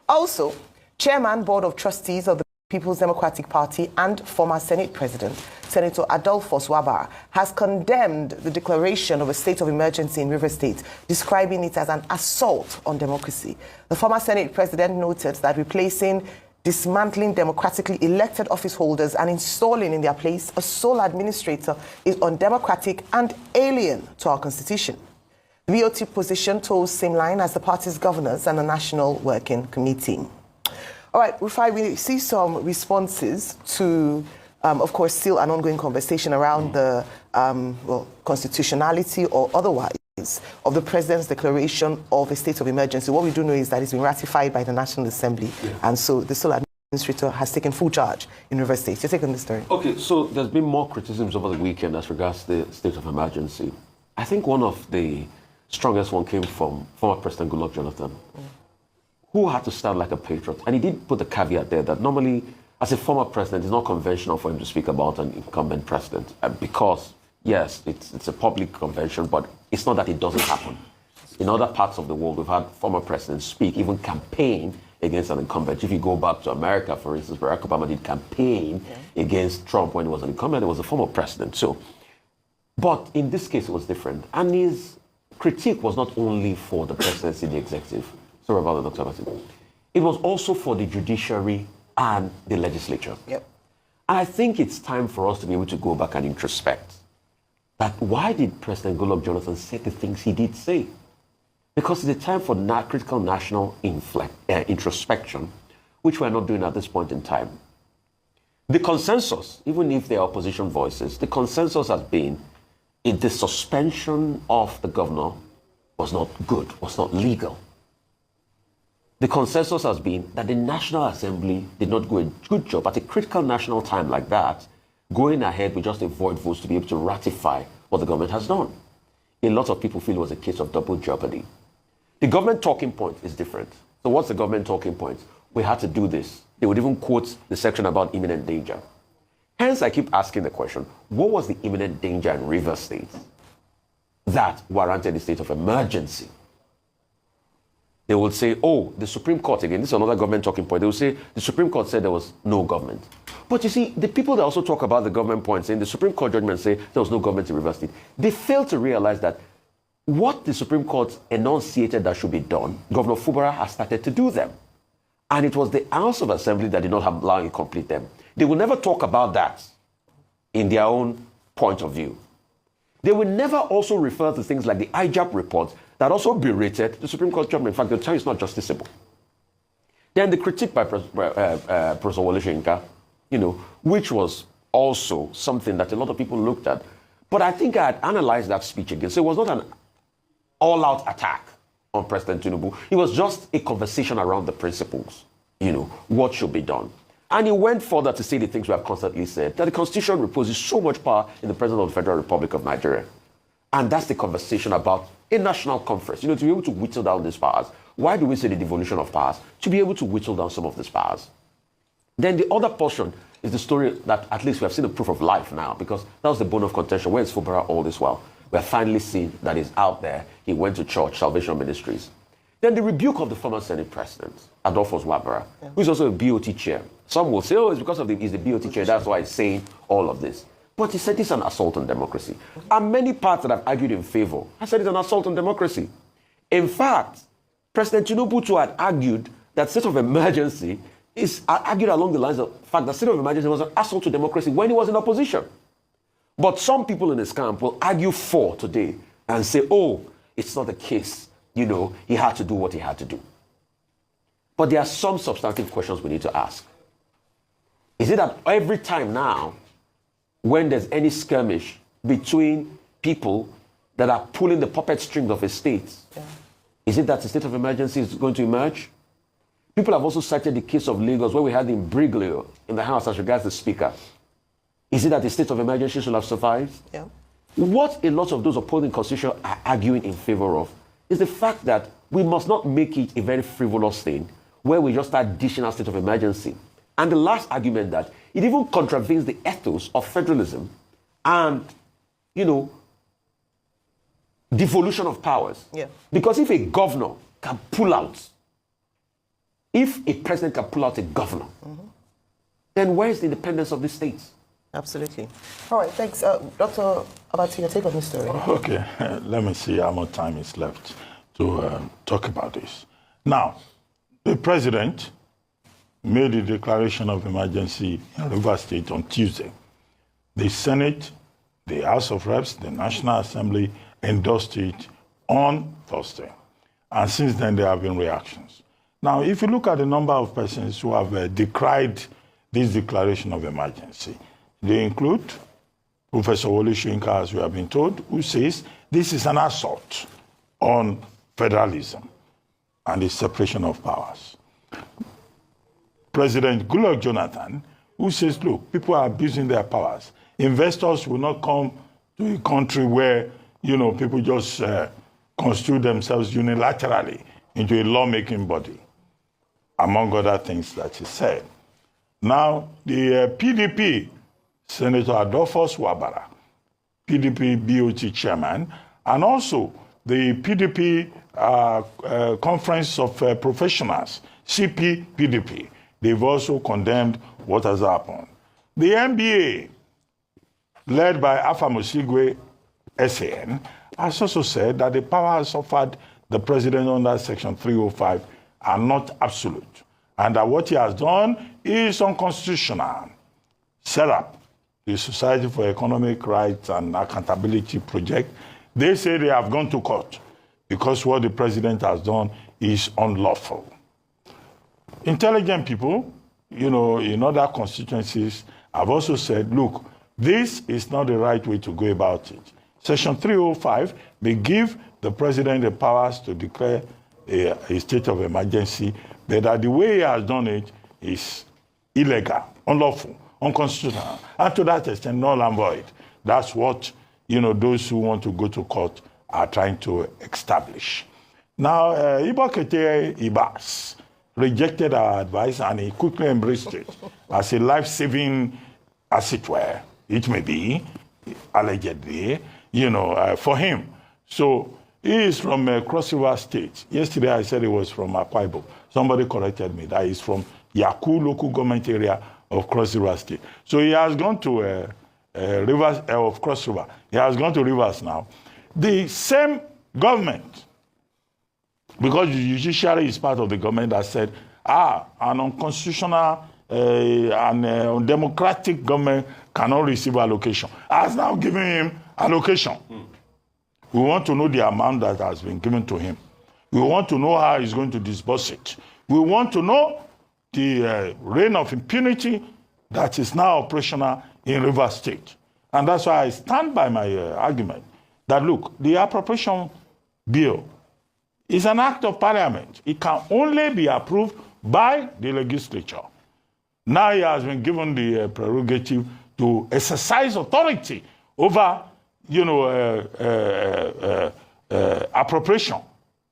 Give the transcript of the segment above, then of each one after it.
Also, Chairman, Board of Trustees of the People's Democratic Party and former Senate President, Senator Adolphus Wabara, has condemned the declaration of a state of emergency in Rivers State, describing it as an assault on democracy. The former Senate President noted that replacing dismantling democratically elected office holders and installing in their place a sole administrator is undemocratic and alien to our constitution. The BOT position toes same line as the party's governors and the National Working Committee. All right, Rufai, we see some responses to, of course, still an ongoing conversation around the constitutionality or otherwise of the President's declaration of a state of emergency. What we do know is that it's been ratified by the National Assembly, and so the sole administrator has taken full charge in Rivers State. You're taking this story. Okay, so there's been more criticisms over the weekend as regards the state of emergency. I think one of the strongest one came from former President Goodluck Jonathan, who had to stand like a patriot. And he did put the caveat there that normally, as a former president, it's not conventional for him to speak about an incumbent president because, yes, it's a public convention, but it's not that it doesn't happen. In other parts of the world, we've had former presidents speak, even campaign against an incumbent. If you go back to America, for instance, Barack Obama did campaign against Trump when he was an incumbent. He was a former president. So, but in this case, it was different. And his critique was not only for the presidency, the executive. Sorry about the Dr. Martin. It was also for the judiciary and the legislature. Yep. And I think it's time for us to be able to go back and introspect that why did President Goodluck Jonathan say the things he did say? Because it's a time for critical national introspection, which we're not doing at this point in time. The consensus, even if there are opposition voices, the consensus has been the suspension of the governor was not good, was not legal. The consensus has been that the National Assembly did not do a good job at a critical national time like that, going ahead with just a void vote to be able to ratify what the government has done. A lot of people feel it was a case of double jeopardy. The government talking point is different. So what's the government talking point? We had to do this. They would even quote the section about imminent danger. Hence, I keep asking the question, what was the imminent danger in Rivers State that warranted the state of emergency? They will say, oh, the Supreme Court, again, this is another government talking point. They will say, the Supreme Court said there was no government. But you see, the people that also talk about the government point, saying the Supreme Court judgment say there was no government in Rivers State, they fail to realize that what the Supreme Court enunciated that should be done, Governor Wabara has started to do them. And it was the House of Assembly that did not allow him to complete them. They will never talk about that in their own point of view. They will never also refer to things like the IJAP report that also berated the Supreme Court judgment. In fact, they'll tell you it's not justiciable. Then the critique by Professor Wole Soyinka, which was also something that a lot of people looked at. But I think I had analyzed that speech again. So it was not an all-out attack on President Tinubu. It was just a conversation around the principles, what should be done. And he went further to say the things we have constantly said, that the Constitution reposes so much power in the President of the Federal Republic of Nigeria. And that's the conversation about a national conference, to be able to whittle down these powers. Why do we say the devolution of powers? To be able to whittle down some of these powers. Then the other portion is the story that at least we have seen the proof of life now, because that was the bone of contention. Where is Wabara all this while? We have finally seen that he's out there. He went to church, Salvation Ministries. Then the rebuke of the former Senate President, Adolphus Wabara, who is also a BOT chair. Some will say, oh, it's because he's the BOT chair, that's why he's saying all of this. But he said it's an assault on democracy. And many parts that have argued in favor, I said it's an assault on democracy. In fact, President Tinubu too had argued that state of emergency is argued along the lines of the fact that state of emergency was an assault to democracy when he was in opposition. But some people in his camp will argue for today and say, oh, it's not the case. He had to do what he had to do. But there are some substantive questions we need to ask. Is it that every time now, when there's any skirmish between people that are pulling the puppet strings of a state, is it that the state of emergency is going to emerge? People have also cited the case of Lagos, where we had the imbroglio in the House as regards the Speaker. Is it that the state of emergency should have survived? Yeah. What a lot of those opposing constitution are arguing in favor of is the fact that we must not make it a very frivolous thing where we just start dishing out state of emergency. And the last argument that it even contravenes the ethos of federalism and, devolution of powers. Yeah. Because if a governor can pull out If a president can pull out a governor, then where is the independence of the states? Absolutely. All right, thanks. Dr. Abati, your take on this story. Okay, let me see how much time is left to talk about this. Now, the president made a declaration of emergency in Rivers State on Tuesday. The Senate, the House of Reps, the National Assembly endorsed it on Thursday. And since then, there have been reactions. Now, if you look at the number of persons who have decried this declaration of emergency, they include Professor Wole Soyinka, as we have been told, who says this is an assault on federalism and the separation of powers. President Goodluck Jonathan, who says, look, people are abusing their powers. Investors will not come to a country where, people just constitute themselves unilaterally into a lawmaking body, among other things that he said. Now, the PDP, Senator Adolphus Wabara, PDP BOT chairman, and also the PDP Conference of Professionals, CP-PDP, they've also condemned what has happened. The NBA, led by Afamosigwe SAN, has also said that the powers offered the president under Section 305 are not absolute, and that what he has done is unconstitutional. SERAP, the Society for Economic Rights and Accountability Project, they say they have gone to court because what the president has done is unlawful. Intelligent people, in other constituencies have also said, look, this is not the right way to go about it. Section 305, they give the president the powers to declare a state of emergency, but that the way he has done it is illegal, unlawful, unconstitutional, and to that extent, null and void. That's what, those who want to go to court are trying to establish. Now, Ibokete Ibas rejected our advice and he quickly embraced it as a life-saving, as it were, it may be, allegedly, for him. So he is from Cross River State. Yesterday I said he was from Akwa Ibom. Somebody corrected me that he's from Yaku local government area of Cross River State. So he has gone to Rivers of Cross River. He has gone to Rivers now. The same government, because the judiciary is part of the government, that said, an unconstitutional and undemocratic government cannot receive allocation, has now given him allocation. We want to know the amount that has been given to him. We want to know how he's going to disburse it. We want to know the reign of impunity that is now operational in Rivers State. And that's why I stand by my argument that, look, the appropriation bill is an act of parliament. It can only be approved by the legislature. Now he has been given the prerogative to exercise authority over, appropriation,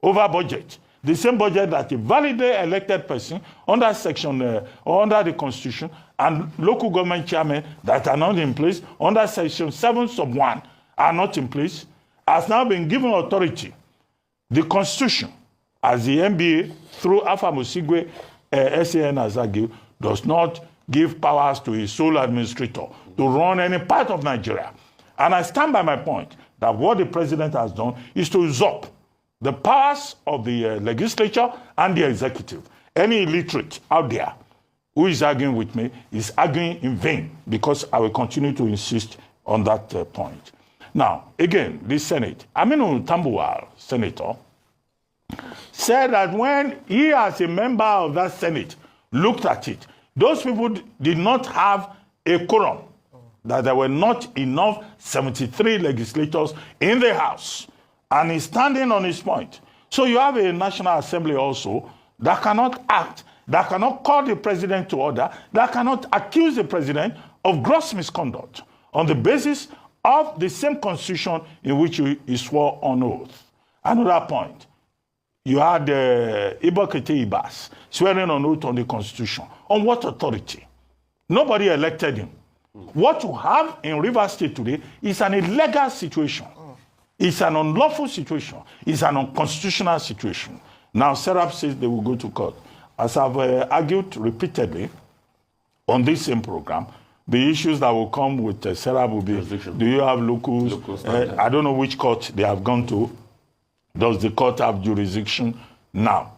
over budget. The same budget that a validly elected person under section or under the Constitution and local government chairmen that are not in place under section 7(1) are not in place, has now been given authority. The Constitution, as the NBA through Afamosigwe SAN has argued, does not give powers to a sole administrator to run any part of Nigeria. And I stand by my point that what the president has done is to usurp the powers of the legislature and the executive. Any illiterate out there who is arguing with me is arguing in vain, because I will continue to insist on that point. Now, again, the Senate, Aminu Tambuwal, senator, said that when he, as a member of that Senate, looked at it, those people did not have a quorum, that there were not enough 73 legislators in the House. And he's standing on his point. So you have a National Assembly also that cannot act, that cannot call the president to order, that cannot accuse the president of gross misconduct on the basis of the same constitution in which he swore on oath. Another point, you had Ibokete Ibas swearing on oath on the constitution. On what authority? Nobody elected him. What you have in Rivers State today is an illegal situation. It's an unlawful situation. It's an unconstitutional situation. Now, SERAP says they will go to court. as I've argued repeatedly on this same program, the issues that will come with Serap will be, do you have locus? I don't know which court they have gone to. Does the court have jurisdiction? Now,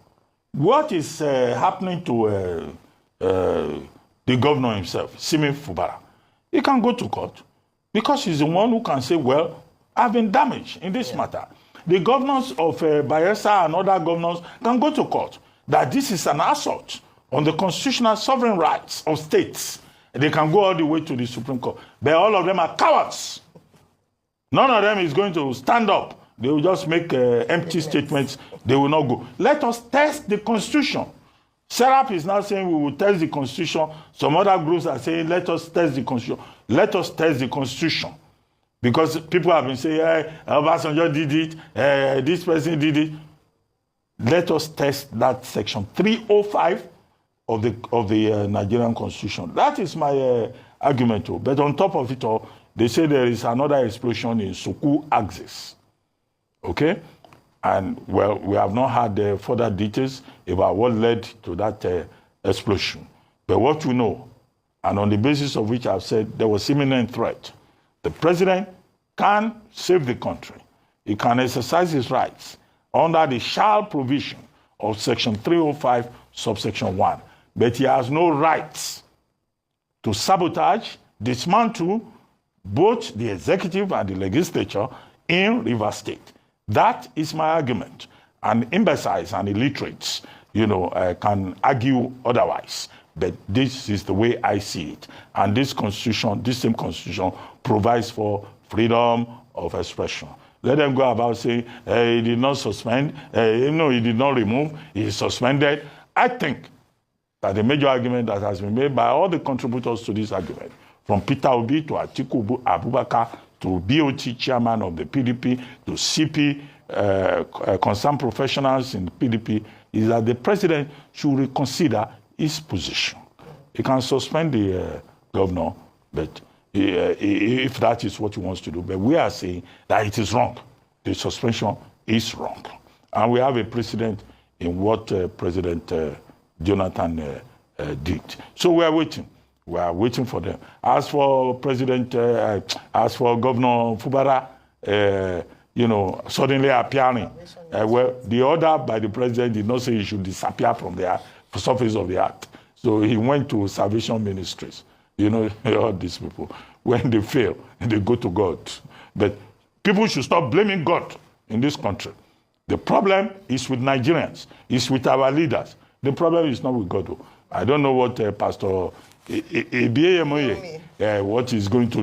what is happening to the governor himself, Simi Fubara? He can go to court because he's the one who can say, well, I've been damaged in this matter. The governors of Bayelsa and other governors can go to court that this is an assault on the constitutional sovereign rights of states. They can go all the way to the Supreme Court. But all of them are cowards. None of them is going to stand up. They will just make empty statements. They will not go. Let us test the Constitution. Serap is now saying we will test the Constitution. Some other groups are saying let us test the Constitution. Let us test the Constitution. Because people have been saying, Obasanjo did it, this person did it. Let us test that section 305 of the Nigerian Constitution. That is my argument too. But on top of it all, they say there is another explosion in Suku axis. Okay? And, well, we have not had further details about what led to that explosion. But what we know, and on the basis of which I've said there was imminent threat, the president can save the country. He can exercise his rights under the shall provision of Section 305, subsection 1. But he has no rights to sabotage, dismantle both the executive and the legislature in Rivers State. That is my argument. And imbeciles and illiterates, can argue otherwise. But this is the way I see it. And this constitution, this same constitution, provides for freedom of expression. Let them go about saying, he did not suspend, he did not remove, he suspended. I think that the major argument that has been made by all the contributors to this argument, from Peter Obi to Atiku Abubakar to BOT chairman of the PDP to CP, concerned professionals in the PDP, is that the president should reconsider his position. He can suspend the governor, but if that is what he wants to do. But we are saying that it is wrong. The suspension is wrong. And we have a precedent in what President Jonathan did. So we are waiting. We are waiting for them. As for Governor Fubara, suddenly appearing, well, the order by the president did not say he should disappear from the surface of the earth. So he went to Salvation Ministries. All these people, when they fail, they go to God. But people should stop blaming God in this country. The problem is with Nigerians. It's with our leaders. The problem is not with God. I don't know what Pastor Ebiyemoye, what he's going to do.